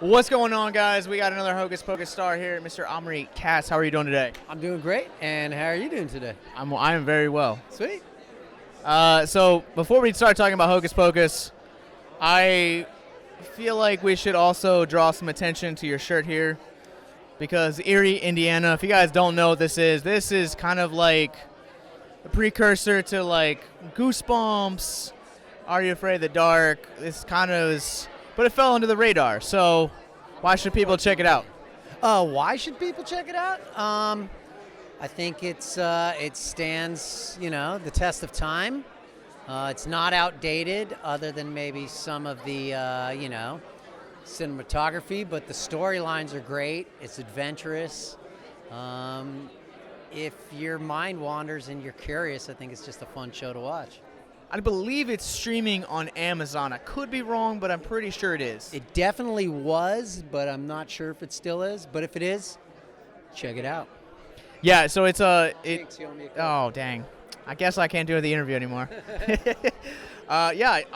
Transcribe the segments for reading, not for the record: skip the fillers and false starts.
What's going on, guys? We got another Hocus Pocus star here, Mr. Omri Katz. How are you doing today? I'm doing great, and how are you doing today? I am very well. Sweet. So before we start talking about Hocus Pocus, I feel like we should also draw some attention to your shirt here, because Eerie, Indiana. If you guys don't know what this is kind of like a precursor to like Goosebumps. Are You Afraid of the Dark? This kind of is. But it fell under the radar, so why should people check it out? Why should people check it out? I think it stands, the test of time. It's not outdated, other than maybe some of the, cinematography, but the storylines are great. It's adventurous. If your mind wanders and you're curious, I think it's just a fun show to watch. I believe it's streaming on Amazon. I could be wrong, but I'm pretty sure it is. It definitely was, but I'm not sure if it still is. But if it is, check it out. Yeah, so it's Thanks, you owe me a call. Oh, dang. I guess I can't do the interview anymore. It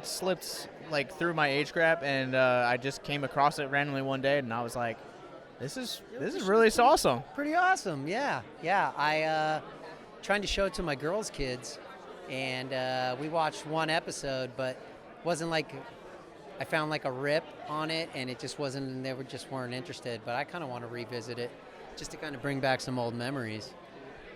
slipped like through my age gap, and I just came across it randomly one day, and I was like, this is really awesome. Pretty awesome, yeah. I trying to show it to my girls' kids. And we watched one episode, but it wasn't like I found like a rip on it, and it just wasn't, and they just weren't interested. But I kind of want to revisit it just to kind of bring back some old memories.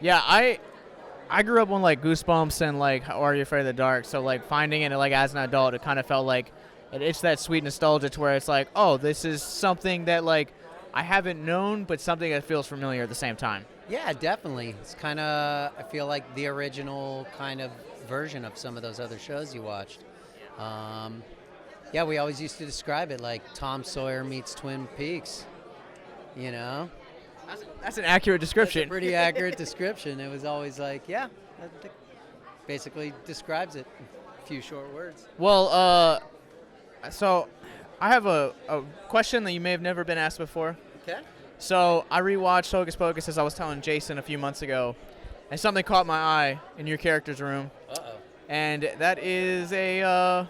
Yeah, I grew up on like Goosebumps and like Are You Afraid of the Dark, so like finding it like as an adult, it kind of felt like it's that sweet nostalgia to where it's like, oh, this is something that like I haven't known, but something that feels familiar at the same time. Yeah, definitely. It's kind of, I feel like the original kind of version of some of those other shows you watched. We always used to describe it like Tom Sawyer meets Twin Peaks, That's an accurate description. That's a pretty accurate description. It was always like, that basically describes it in a few short words. Well, so I have a question that you may have never been asked before. Okay. So I rewatched Hocus Pocus, as I was telling Jason a few months ago, and something caught my eye in your character's room. Uh-oh. And that is a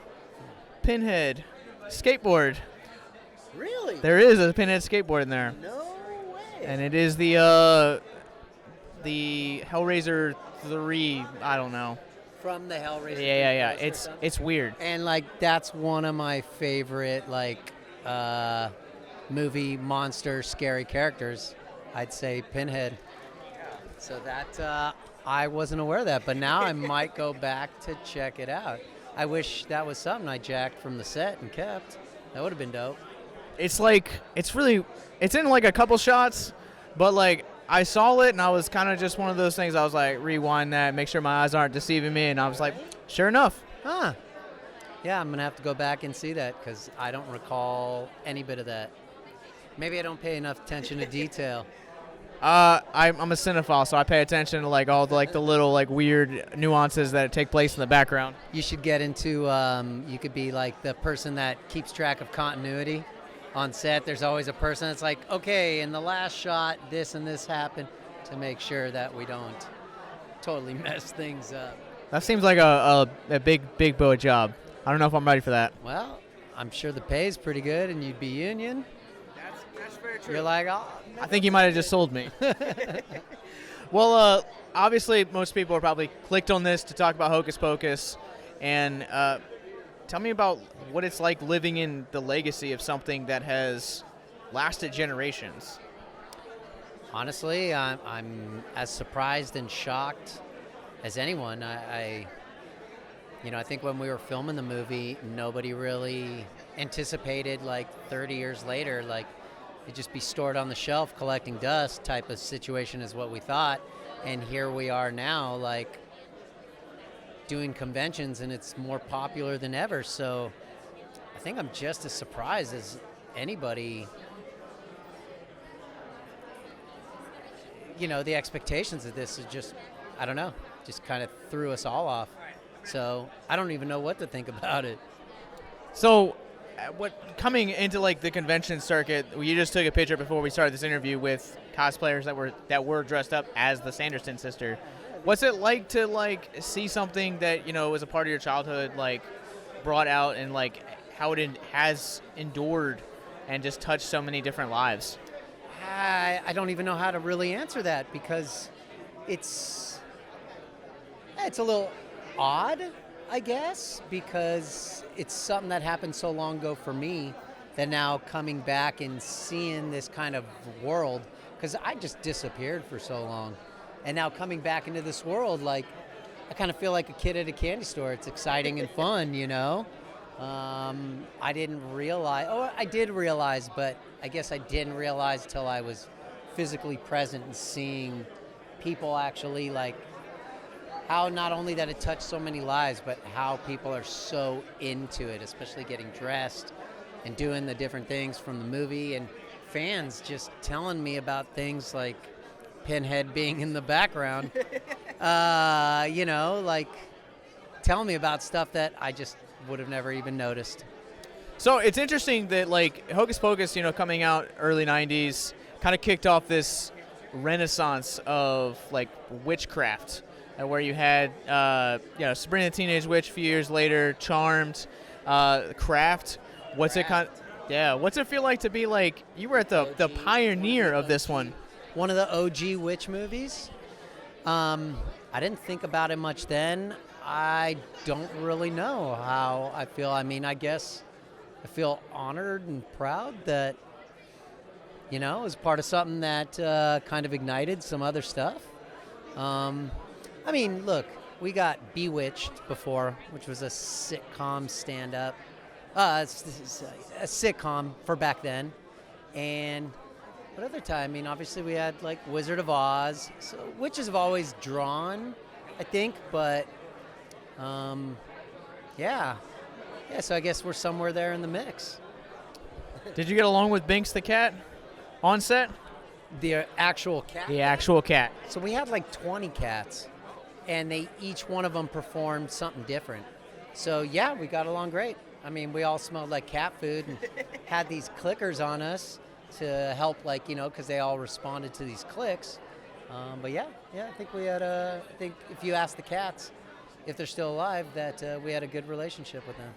Pinhead Skateboard. Really? There is a Pinhead Skateboard in there. No way. And it is the Hellraiser 3, I don't know. From the Hellraiser. Yeah. It's weird. And that's one of my favorite movie monster scary characters. I'd say Pinhead. So that I wasn't aware of that, but now I might go back to check it out. I wish that was something I jacked from the set and kept. That would have been dope. It's like it's in like a couple shots, but like I saw it and I was kind of just one of those things. I was like, rewind that, make sure my eyes aren't deceiving me, and I was like, sure enough. Huh. Yeah, I'm going to have to go back and see that because I don't recall any bit of that. Maybe I don't pay enough attention to detail. I'm a cinephile, so I pay attention to like all the the little like weird nuances that take place in the background. You should get into, you could be like the person that keeps track of continuity on set. There's always a person that's like, okay, in the last shot, this and this happened, to make sure that we don't totally mess things up. That seems like a big boy job. I don't know if I'm ready for that. Well, I'm sure the pay's pretty good, and you'd be union. That's very true. You're like, oh. I think you might have just sold me. Well, obviously, most people are probably clicked on this to talk about Hocus Pocus, and tell me about what it's like living in the legacy of something that has lasted generations. Honestly, I'm as surprised and shocked as anyone. I think when we were filming the movie, nobody really anticipated 30 years later, it'd just be stored on the shelf collecting dust type of situation is what we thought. And here we are now, doing conventions, and it's more popular than ever. So I think I'm just as surprised as anybody. The expectations of this is just, I don't know, just kind of threw us all off. So I don't even know what to think about it. So coming into the convention circuit, you just took a picture before we started this interview with cosplayers that were dressed up as the Sanderson sister. What's it like to see something that was a part of your childhood brought out and how it has endured and just touched so many different lives? I don't even know how to really answer that because it's a little odd, I guess, because it's something that happened so long ago for me that now coming back and seeing this kind of world, because I just disappeared for so long, and now coming back into this world, like I kind of feel like a kid at a candy store. It's exciting and fun, you know. I didn't realize, I did realize, but I guess I didn't realize till I was physically present and seeing people actually, like, how not only that it touched so many lives, but how people are so into it, especially getting dressed and doing the different things from the movie, and fans just telling me about things like Pinhead being in the background, you know, like telling me about stuff that I just would have never even noticed. So it's interesting that, like, Hocus Pocus, you know, coming out early 90s, kind of kicked off this renaissance of, like, witchcraft, where you had, you know, Sabrina the Teenage Witch a few years later, Charmed, Craft. What's it feel like to be, like, you were at the pioneer of this one? One of the OG witch movies. I didn't think about it much then. I don't really know how I feel. I mean, I guess I feel honored and proud that, you know, it was part of something that kind of ignited some other stuff. I mean, look, we got Bewitched before, which was a sitcom stand-up. A sitcom for back then. And what other time? I mean, obviously we had, like, Wizard of Oz, so witches have always drawn, I think, but yeah, so I guess we're somewhere there in the mix. Did you get along with Binks the cat on set? The actual cat? The actual cat. So we had like 20 cats, and each one of them performed something different. So yeah, we got along great. I mean, we all smelled like cat food and had these clickers on us to help, like, you know, because they all responded to these clicks. But yeah, I think we had I think if you ask the cats if they're still alive, that we had a good relationship with them.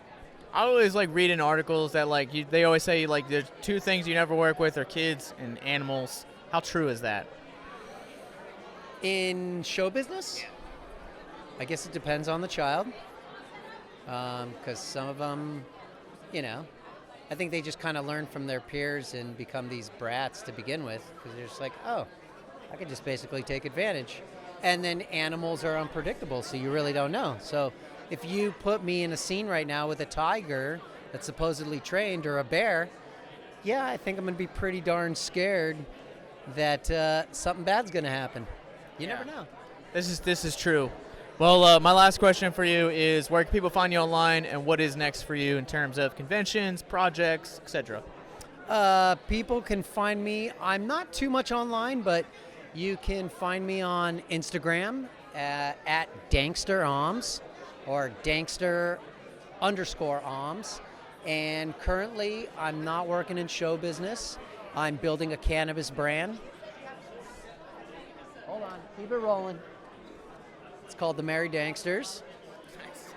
I always like reading articles that, like, they always say, like, there's two things you never work with are kids and animals. How true is that? In show business, I guess it depends on the child. Because some of them, you know, I think they just kind of learn from their peers and become these brats to begin with, because they're just like, oh, I could just basically take advantage. And then animals are unpredictable, so you really don't know. So if you put me in a scene right now with a tiger that's supposedly trained or a bear, yeah, I think I'm going to be pretty darn scared that something bad's going to happen. You never know. This is true. Well, my last question for you is, where can people find you online, and what is next for you in terms of conventions, projects, etc.? People can find me. I'm not too much online, but you can find me on Instagram at DanksterOms or Dankster_Oms. And currently, I'm not working in show business. I'm building a cannabis brand. Hold on, keep it rolling. It's called the Merry Danksters.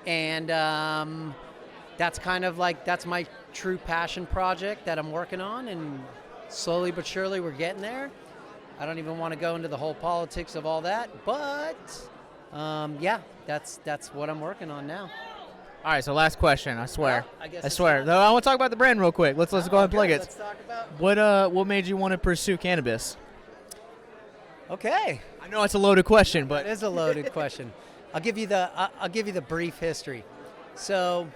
And that's kind of like, that's my true passion project that I'm working on, and slowly but surely we're getting there. I don't even want to go into the whole politics of all that, but yeah, that's what I'm working on now. All right, so last question, I swear. Yeah, I swear. Though I want to talk about the brand real quick. Let's go ahead and plug it. Let's talk about. What made you want to pursue cannabis? Okay. I know it's a loaded question, but it is a loaded question. I'll give you the brief history. So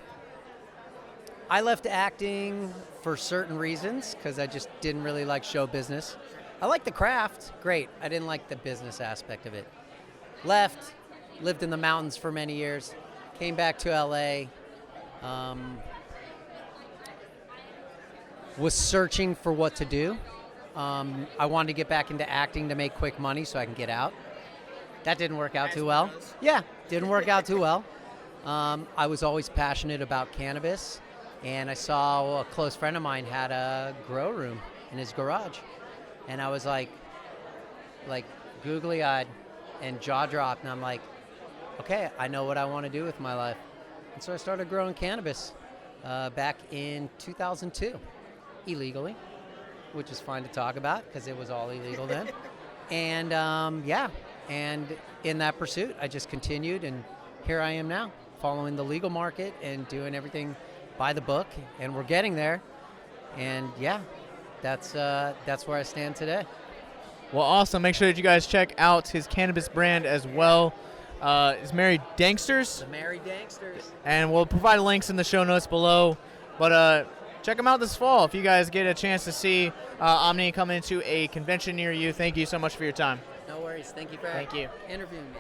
I left acting for certain reasons because I just didn't really like show business. I liked the craft, great. I didn't like the business aspect of it. Left, lived in the mountains for many years, came back to LA, was searching for what to do. I wanted to get back into acting to make quick money so I can get out. That didn't work out too well. Yeah, didn't work out too well. I was always passionate about cannabis, and I saw a close friend of mine had a grow room in his garage. And I was like googly-eyed and jaw-dropped, and I'm like, okay, I know what I want to do with my life. And so I started growing cannabis. back in 2002, illegally, which is fine to talk about because it was all illegal then. And and in that pursuit, I just continued, and here I am now, following the legal market and doing everything by the book, and we're getting there. And yeah, that's where I stand today. Well, awesome. Make sure that you guys check out his cannabis brand as well. It's Merry Danksters. The Merry Danksters. And we'll provide links in the show notes below. But check them out this fall if you guys get a chance to see Omni come into a convention near you. Thank you so much for your time. No worries. Thank you for interviewing me.